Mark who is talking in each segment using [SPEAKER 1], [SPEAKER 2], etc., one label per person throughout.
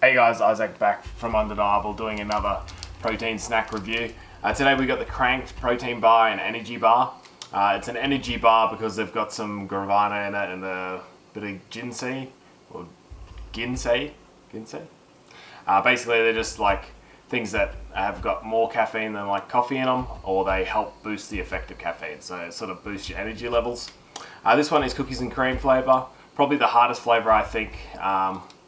[SPEAKER 1] Hey guys, Isaac back from Undeniable doing another protein snack review. Today we got the Crankt protein bar and energy bar. It's an energy bar because they've got some guarana in it and a bit of ginseng or ginseng. Basically, they're just like things that have got more caffeine than like coffee in them, or they help boost the effect of caffeine. So it sort of boosts your energy levels. This one is cookies and cream flavor. Probably the hardest flavor I think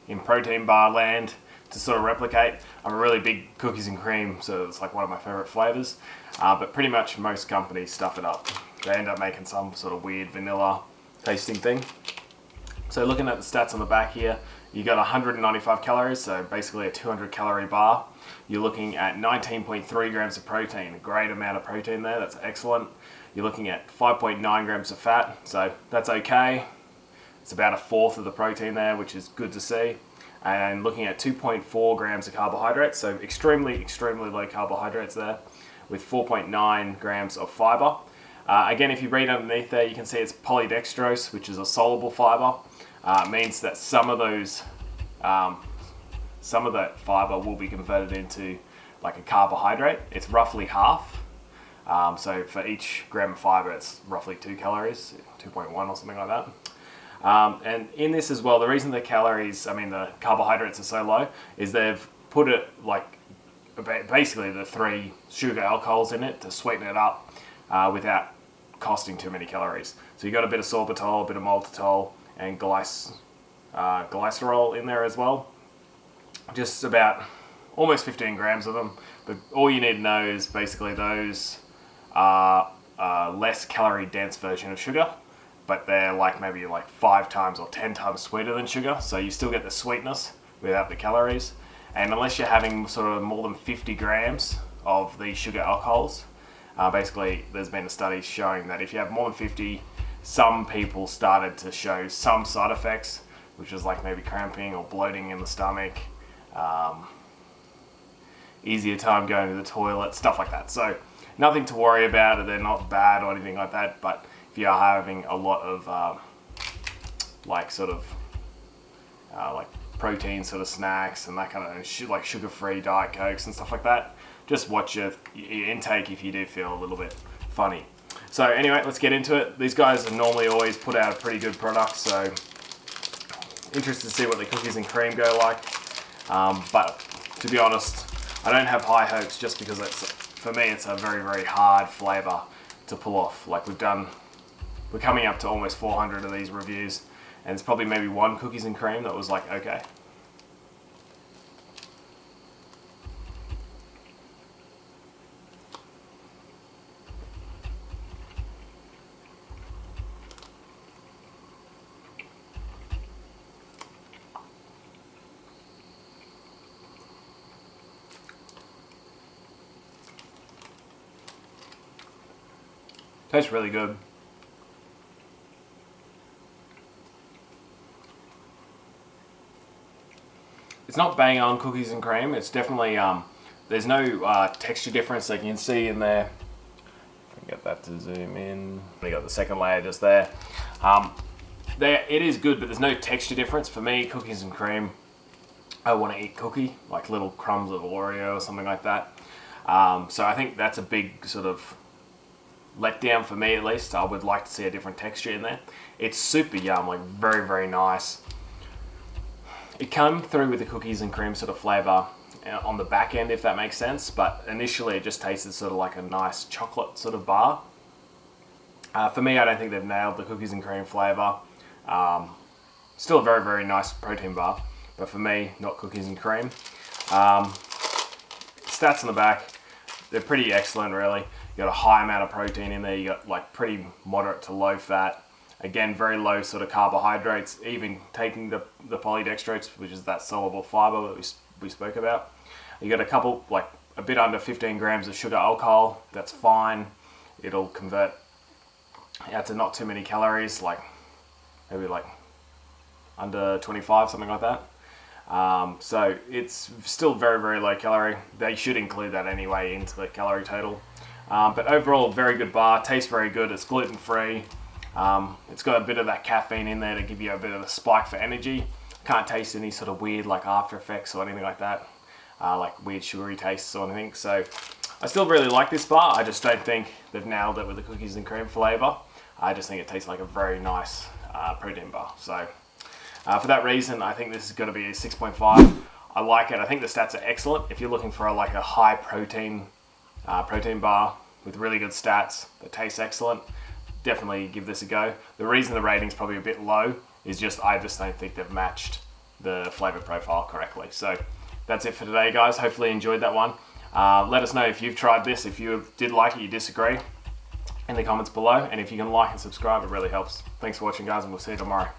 [SPEAKER 1] in protein bar land to sort of replicate. I'm a really big cookies and cream, so it's like one of my favorite flavors. But pretty much most companies stuff it up. They end up making some sort of weird vanilla tasting thing. So looking at the stats on the back here, you got 195 calories, so basically a 200 calorie bar. You're looking at 19.3 grams of protein, a great amount of protein there, that's excellent. You're looking at 5.9 grams of fat, so that's okay. It's about a fourth of the protein there, which is good to see. And looking at 2.4 grams of carbohydrates, so extremely low carbohydrates there, with 4.9 grams of fiber. Again, if you read underneath there, you can see it's polydextrose, which is a soluble fiber. It means that some of that fiber will be converted into like a carbohydrate. It's roughly half. So for each gram of fiber, it's roughly 2 calories, 2.1 or something like that. And in this as well, the reason the carbohydrates are so low is they've put it like basically the 3 sugar alcohols in it to sweeten it up without costing too many calories. So you got a bit of sorbitol, a bit of maltitol, and glycerol in there as well. Just about almost 15 grams of them. But all you need to know is basically those are a less calorie dense version of sugar, but they're like maybe like 5 times or 10 times sweeter than sugar. So you still get the sweetness without the calories. And unless you're having sort of more than 50 grams of these sugar alcohols, basically there's been a study showing that if you have more than 50, some people started to show some side effects, which was like maybe cramping or bloating in the stomach, easier time going to the toilet, stuff like that. So nothing to worry about, they're not bad or anything like that, but if you are having a lot of like protein sort of snacks and that kind of like sugar-free Diet Cokes and stuff like that, just watch your intake if you do feel a little bit funny. So anyway, let's get into it. These guys have normally always put out a pretty good product, so interested to see what the cookies and cream go like. But to be honest, I don't have high hopes just because for me it's a very hard flavor to pull off. Like we're coming up to almost 400 of these reviews, and it's probably maybe one cookies and cream that was like okay. Tastes really good. It's not bang on cookies and cream. It's definitely, there's no texture difference like you can see in there. If I can get that to zoom in. We got the second layer just there. It is good, but there's no texture difference. For me, cookies and cream, I want to eat cookie, like little crumbs of Oreo or something like that. So I think that's a big sort of letdown for me at least. I would like to see a different texture in there. It's super yum, like very nice. It came through with the cookies and cream sort of flavor on the back end, if that makes sense, but initially it just tasted sort of like a nice chocolate sort of bar. For me, I don't think they've nailed the cookies and cream flavor. Still a very nice protein bar, but for me, not cookies and cream. Stats on the back, they're pretty excellent really. You got a high amount of protein in there, you got like pretty moderate to low fat. Again, very low sort of carbohydrates, even taking the polydextrose, which is that soluble fiber that we spoke about. You got a bit under 15 grams of sugar alcohol, that's fine. It'll convert out to not too many calories, like maybe like under 25, something like that. So it's still very low calorie. They should include that anyway into the calorie total. But overall, very good bar, tastes very good, it's gluten free. It's got a bit of that caffeine in there to give you a bit of a spike for energy. Can't taste any sort of weird like after effects or anything like that, like weird sugary tastes or anything. So I still really like this bar. I just don't think they've nailed it with the cookies and cream flavour. I just think it tastes like a very nice protein bar. So for that reason, I think this is going to be a 6.5. I like it. I think the stats are excellent. If you're looking for like a high protein bar with really good stats that tastes excellent, definitely give this a go. The reason the rating's probably a bit low is I just don't think they've matched the flavour profile correctly. So that's it for today, guys. Hopefully you enjoyed that one. Let us know if you've tried this, if you did like it, you disagree, in the comments below. And if you can like and subscribe, it really helps. Thanks for watching, guys, and we'll see you tomorrow.